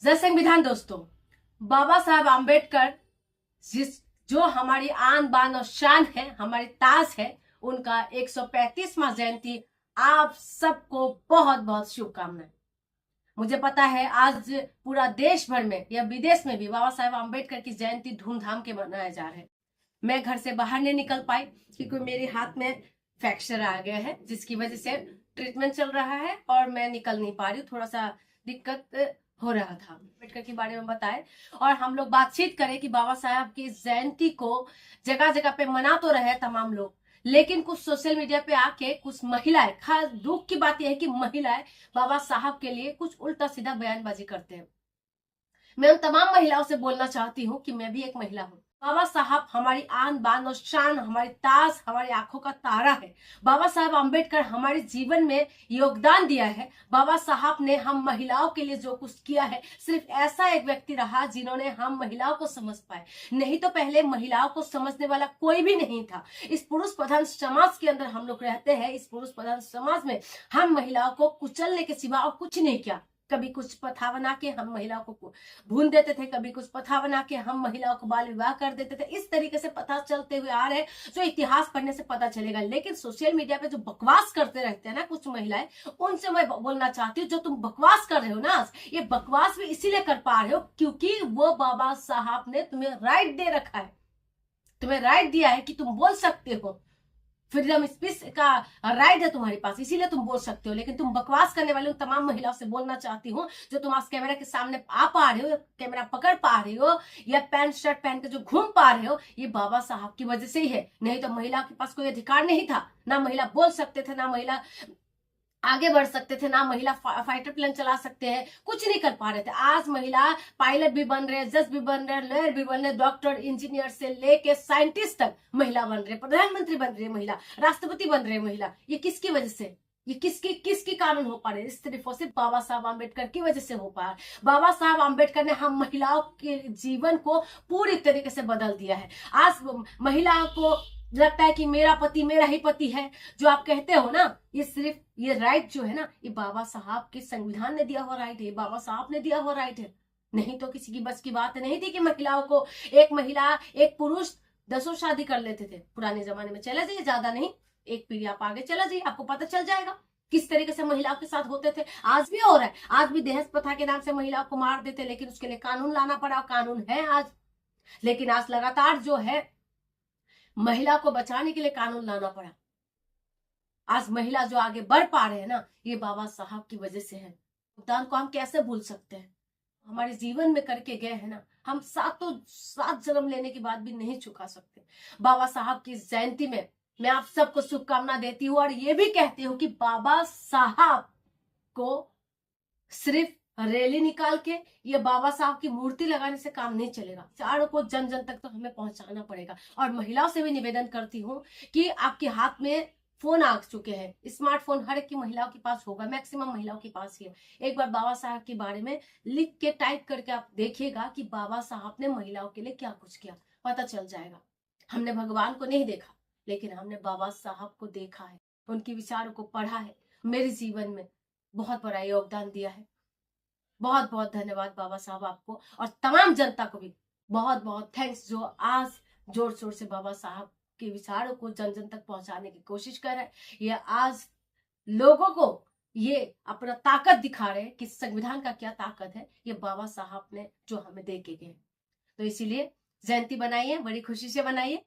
जय संविधान दोस्तों। बाबा साहब आम्बेडकर जो हमारी आन बान और शान है, हमारी ताज है, उनका 135वां जयंती आप सबको बहुत बहुत शुभकामनाएं। मुझे पता है आज पूरा देश भर में या विदेश में भी बाबा साहब आम्बेडकर की जयंती धूमधाम के मनाया जा रहा है। मैं घर से बाहर नहीं निकल पाई क्योंकि मेरे हाथ में फ्रैक्चर आ गया है, जिसकी वजह से ट्रीटमेंट चल रहा है और मैं निकल नहीं पा रही हूँ। थोड़ा सा दिक्कत हो रहा था। अम्बेडकर के बारे में बताए और हम लोग बातचीत करें कि बाबा साहब की जयंती को जगह जगह पे मना तो रहे तमाम लोग, लेकिन कुछ सोशल मीडिया पे आके कुछ महिलाएं, खास दुख की बात यह है कि महिलाएं बाबा साहब के लिए कुछ उल्टा सीधा बयानबाजी करते हैं। मैं उन तमाम महिलाओं से बोलना चाहती हूँ कि मैं भी एक महिला हूँ। बाबा साहब हमारी आन बान और शान, हमारी ताज, हमारी आंखों का तारा है। बाबा साहब आम्बेडकर हमारे जीवन में योगदान दिया है। बाबा साहब ने हम महिलाओं के लिए जो कुछ किया है, सिर्फ ऐसा एक व्यक्ति रहा जिन्होंने हम महिलाओं को समझ पाए। नहीं तो पहले महिलाओं को समझने वाला कोई भी नहीं था। इस पुरुष प्रधान समाज के अंदर हम लोग रहते हैं। इस पुरुष प्रधान समाज में हम महिलाओं को कुचलने के सिवा और कुछ नहीं किया। कभी कुछ प्रथा बना के हम महिलाओं को भून देते थे, कभी कुछ प्रथा बना के हम महिलाओं को बाल विवाह कर देते थे। इस तरीके से पता चलते हुए आ रहे, जो इतिहास पढ़ने से पता चलेगा। लेकिन सोशल मीडिया पे जो बकवास करते रहते हैं ना कुछ महिलाएं, उनसे मैं बोलना चाहती हूँ, जो तुम बकवास कर रहे हो ना, ये बकवास भी इसीलिए कर पा रहे हो क्योंकि वो बाबा साहब ने तुम्हें राइट दे रखा है, तुम्हें राइट दिया है कि तुम बोल सकते हो। फ्रीडम स्पीच का राइट है तुम्हारे पास, इसीलिए तुम बोल सकते हो। लेकिन तुम बकवास करने वाले उन तमाम महिलाओं से बोलना चाहती हूँ जो तुम आज कैमरा के सामने आ पा रहे हो, कैमरा पकड़ पा रहे हो या पैंट शर्ट पहन के जो घूम पा रहे हो, ये बाबा साहब की वजह से ही है। नहीं तो महिला के पास कोई अधिकार नहीं था। ना महिला बोल सकते थे, ना महिला आगे बढ़ सकते थे, ना महिला फाइटर प्लेन चला सकते हैं, कुछ नहीं कर पा रहे थे। आज महिला पायलट भी बन रहे, जज भी बन रहे, लॉयर भी बन रहे, डॉक्टर इंजीनियर से लेके साइंटिस्ट तक महिला बन रहे, प्रधानमंत्री बन रही है महिला, राष्ट्रपति बन रही है महिला। ये किसकी वजह से, ये किसकी कारण हो पा रहे? इस तरीकों से बाबा साहब आम्बेडकर की वजह से हो पा रहा है। बाबा साहब आम्बेडकर ने हम महिलाओं के जीवन को पूरी तरीके से बदल दिया है। आज महिलाओं को लगता है कि मेरा पति मेरा ही पति है, जो आप कहते हो ना, ये सिर्फ ये राइट जो है ना, ये बाबा साहब के संविधान ने दिया हुआ राइट है, बाबा साहब ने दिया हुआ राइट है। नहीं तो किसी की बस की बात नहीं थी कि महिलाओं को, एक महिला एक पुरुष 10 शादी कर लेते थे पुराने जमाने में। चला जाइए, ज्यादा नहीं, एक पीढ़ी आप आगे चला जाइए, आपको पता चल जाएगा किस तरीके से महिलाओं के साथ होते थे। आज भी हो रहा है, आज भी दहेज प्रथा के नाम से महिलाओं को मार देते, लेकिन उसके लिए कानून लाना पड़ा, कानून है आज। लेकिन आज लगातार जो है महिला को बचाने के लिए कानून लाना पड़ा। आज महिला जो आगे बढ़ पा रहे हैं ना, ये बाबा साहब की वजह से है। योगदान को हम कैसे भूल सकते हैं? हमारे जीवन में करके गए हैं ना, हम सात जन्म लेने के बाद भी नहीं चुका सकते। बाबा साहब की जयंती में मैं आप सबको शुभकामना देती हूँ और ये भी कहती हूँ कि बाबा साहब को सिर्फ रैली निकाल के ये बाबा साहब की मूर्ति लगाने से काम नहीं चलेगा। चारों को जन जन तक तो हमें पहुंचाना पड़ेगा। और महिलाओं से भी निवेदन करती हूँ कि आपके हाथ में फोन आ चुके हैं, स्मार्टफोन हर एक की महिलाओं के पास होगा, मैक्सिमम महिलाओं के पास ही है। एक बार बाबा साहब के बारे में लिख के टाइप करके आप देखिएगा कि बाबा साहब ने महिलाओं के लिए क्या कुछ किया, पता चल जाएगा। हमने भगवान को नहीं देखा, लेकिन हमने बाबा साहब को देखा है, उनके विचारों को पढ़ा है, मेरे जीवन में बहुत बड़ा योगदान दिया है। बहुत बहुत धन्यवाद बाबा साहब आपको, और तमाम जनता को भी बहुत बहुत थैंक्स, जो आज जोर शोर से बाबा साहब के विचारों को जन जन तक पहुंचाने की कोशिश कर रहे हैं। ये आज लोगों को ये अपना ताकत दिखा रहे हैं कि संविधान का क्या ताकत है, ये बाबा साहब ने जो हमें दे के गए। तो इसीलिए जयंती बनाइए, बड़ी खुशी से बनाइए।